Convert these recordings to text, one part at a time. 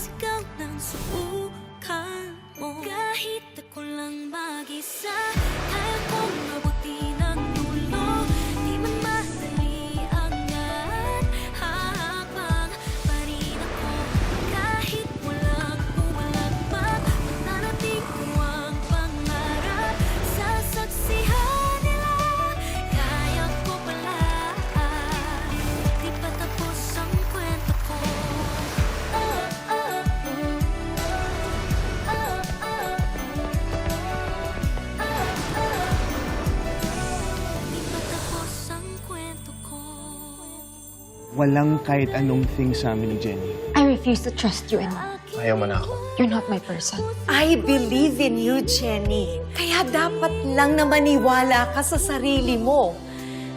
sigaw ng subukan mo. Kahit ako lang mag-isa, kaya kong mabuti ng dulo. Di man madali ang lahat, habang pa rin ako. Kahit walang pumalagpak, mananating ko ang pangarap. Sasaksihan nila, kaya ko pala. Di pa tapos ang kwento ko. Di pa tapos ang kwento ko. Walang kahit anong thing sa amin ni Jenny. I refuse to trust you anymore. Ayaw mo na ako. You're not my person. I believe in you, Jenny. Kaya dapat lang na maniwala ka sa sarili mo.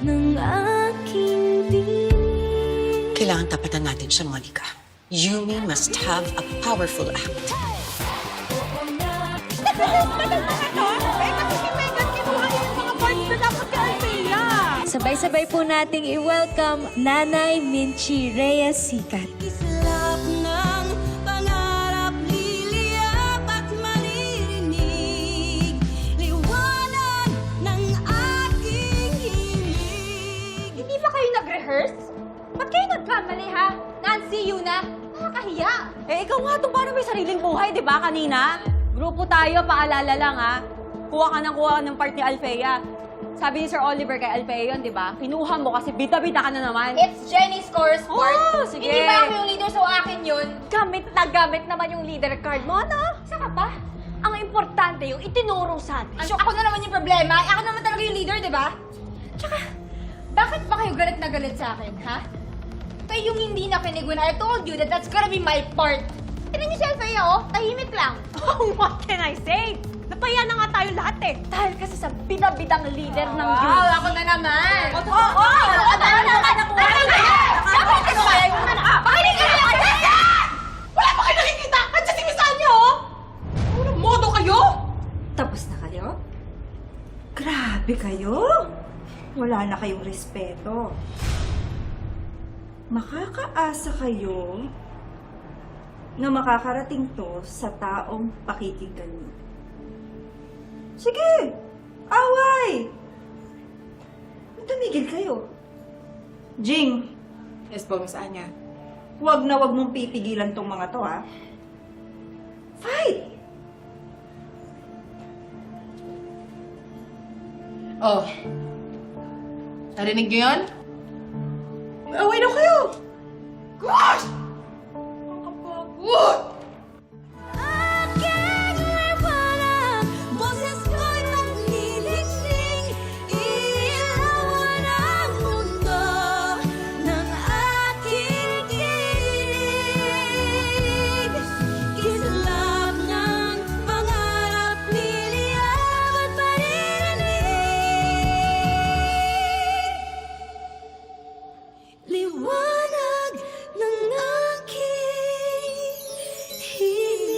Ng aking dinig. Kailangan tapatan natin siya, Monica. Yumi must have a powerful act. Sabay-sabay po nating i-welcome Nanay Minchi Reyes Sikat. Islap ng pangarap, liliyap at maririnig. Liwanag ng aking himig. Hindi ba kayo nag-rehearse? Ba't kayo nagkamali, ha? Nancy, Yuna, nakakahiya. Eh, ikaw nga itong parang may sariling buhay, di ba, kanina? Grupo tayo, paalala lang, ha? Kuha ka ng part ni Alfea. Sabi ni Sir Oliver kay Alfea yun, di ba? Kinuha mo kasi bida-bida ka na naman. It's Jenny's course part. Oh, sige. Hindi ba ako yung leader, so akin yun? Gamit na gamit naman yung leader card mo, no? Saka ba? Ang importante yung itinuro sa atin. Ako na naman yung problema. Ako naman talaga yung leader, di ba? Tsaka, bakit ba kayo galit na galit sa akin, ha? Kayo yung hindi nakinig when I told you that that's gonna be my part. Tignan niyo si Alfea, oh. Tahimik lang. Oh, what can I say? Napaya na nga tayo lahat, eh. Dahil kasi sa bidabidang leader ng Wow, group. ako na naman. Oo! Ano naman ako? Ano naman? Dapat ano kaya yung Pakinig ka lang! Wala pa kayo nakikita! Andiyan si Miss Anya, oh! Anong modo kayo? Tapos na kayo? Grabe kayo! Wala na kayong respeto. Makakaasa kayo na makakarating to sa taong pakikinggan niyo. Sige! Away! Tumigil kayo. Jing! Yes po, Miss Anya. Huwag na huwag mong pipigilan tong mga to, ha? Fight! Oh. Narinig niyo yun? Away na kayo! Gosh! Ang kapagod! Aking liwanag, boses ko'y nagliliksik. Ilawan ang mundo ng aking tinig. Kislap ng pangarap, liliyap at maririnig. Liwanag ng aking hilig.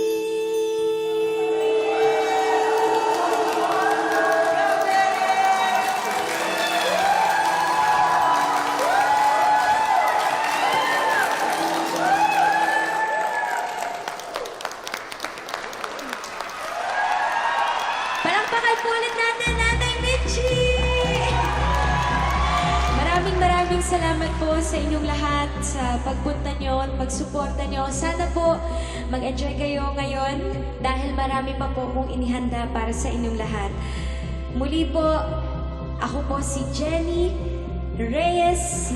Palakpakan po ulit natin, Nanay Minchi! Maraming salamat po sa inyong lahat sa pagpunta nyo at pagsuporta nyo. Sana po mag-enjoy kayo ngayon dahil marami pa po kong inihanda para sa inyong lahat. Muli po, ako po si Jenny Reyes.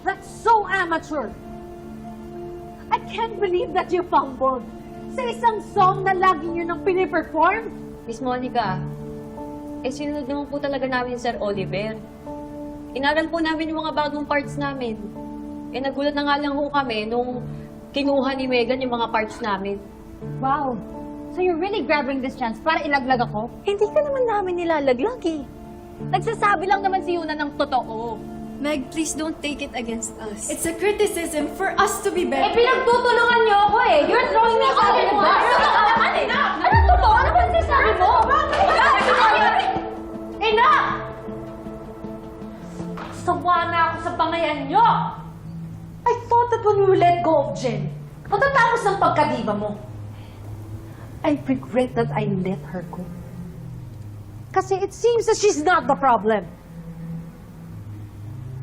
That's so amateur. I can't believe that you fumbled sa isang song na lagi niyo nang piniperform. Miss Monica, sinunod naman po talaga namin si Sir Oliver. Inaral po namin yung mga bagong parts namin. Nagulat na nga lang ho kami nung kinuha ni Megan yung mga parts namin. Wow. So you're really grabbing this chance para ilaglag ako? Hindi ka naman namin nilalaglag eh. Nagsasabi lang naman si Yuna ng totoo. Meg, please don't take it against us. It's a criticism for us to be Eh, better. pinagtutulungan niyo ako eh. You're throwing me under the bus. Ano naman eh? Anong totoo? Anong off, Jen. Pagkatapos ng pagkadiba mo. I regret that I let her go. Kasi it seems that she's not the problem.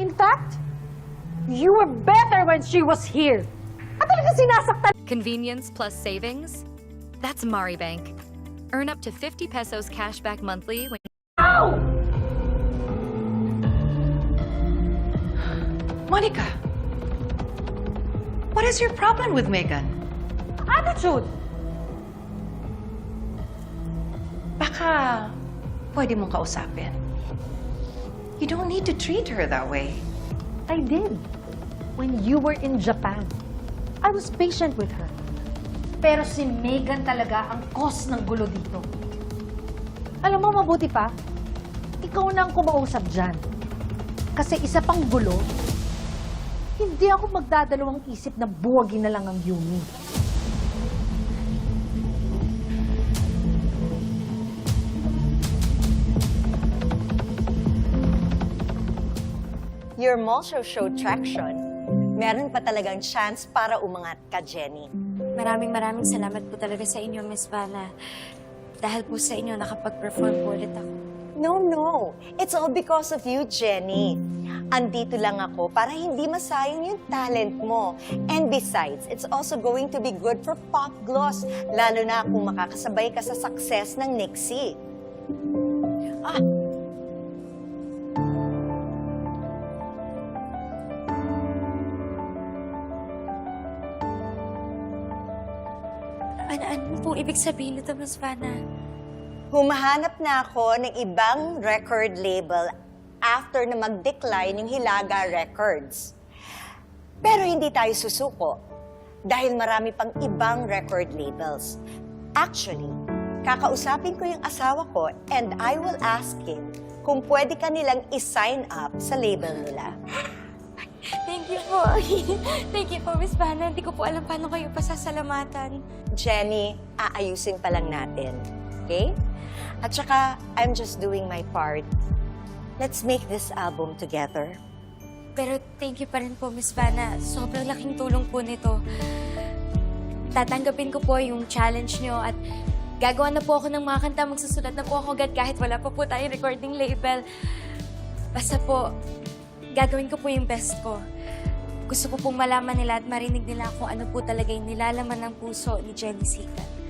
In fact, you were better when she was here. At talaga sinasaktan. Convenience plus savings? That's MariBank. Earn up to 50 pesos cashback monthly when Ow! Monica, what is your problem with Megan? Attitude! Baka pwede mong kausapin. You don't need to treat her that way. I did. When you were in Japan, I was patient with her. Pero si Megan talaga ang cause ng gulo dito. Alam mo, mabuti pa, ikaw na ang kumausap dyan. Kasi isa pang gulo, hindi ako magdadalawang isip na buwagin na lang ang Yumi. Your mall show showed traction. Meron pa talagang chance para umangat ka, Jenny. Maraming salamat po talaga sa inyo, Miss Vanna. Dahil po sa inyo, nakapag-perform po ulit ako. No. It's all because of you, Jenny. Andito lang ako para hindi masayang yung talent mo. And besides, it's also going to be good for Pop Gloss, lalo na kung makakasabay ka sa success ng Nixie. Ano pong ibig sabihin nito, Miss Vanna? Humahanap na ako ng ibang record label after na mag-decline yung Hilaga Records. Pero hindi tayo susuko dahil marami pang ibang record labels. Actually, kakausapin ko yung asawa ko and I will ask him kung pwede ka nilang i-sign up sa label nila. Thank you po. Thank you po, Miss Vanna. Hindi ko po alam paano kayo pasasalamatan. Jenny, aayusin pa lang natin. Okay? At saka, I'm just doing my part. Let's make this album together. Pero thank you pa rin po, Miss Vanna. Sobrang laking tulong po nito. Tatanggapin ko po yung challenge nyo at gagawa na po ako ng mga kanta. Magsusulat na po ako agad kahit wala pa po tayong recording label. Basta po, gagawin ko po yung best ko. Gusto ko pong malaman nila at marinig nila kung ano po talaga yung nilalaman ng puso ni Jenny Sikat.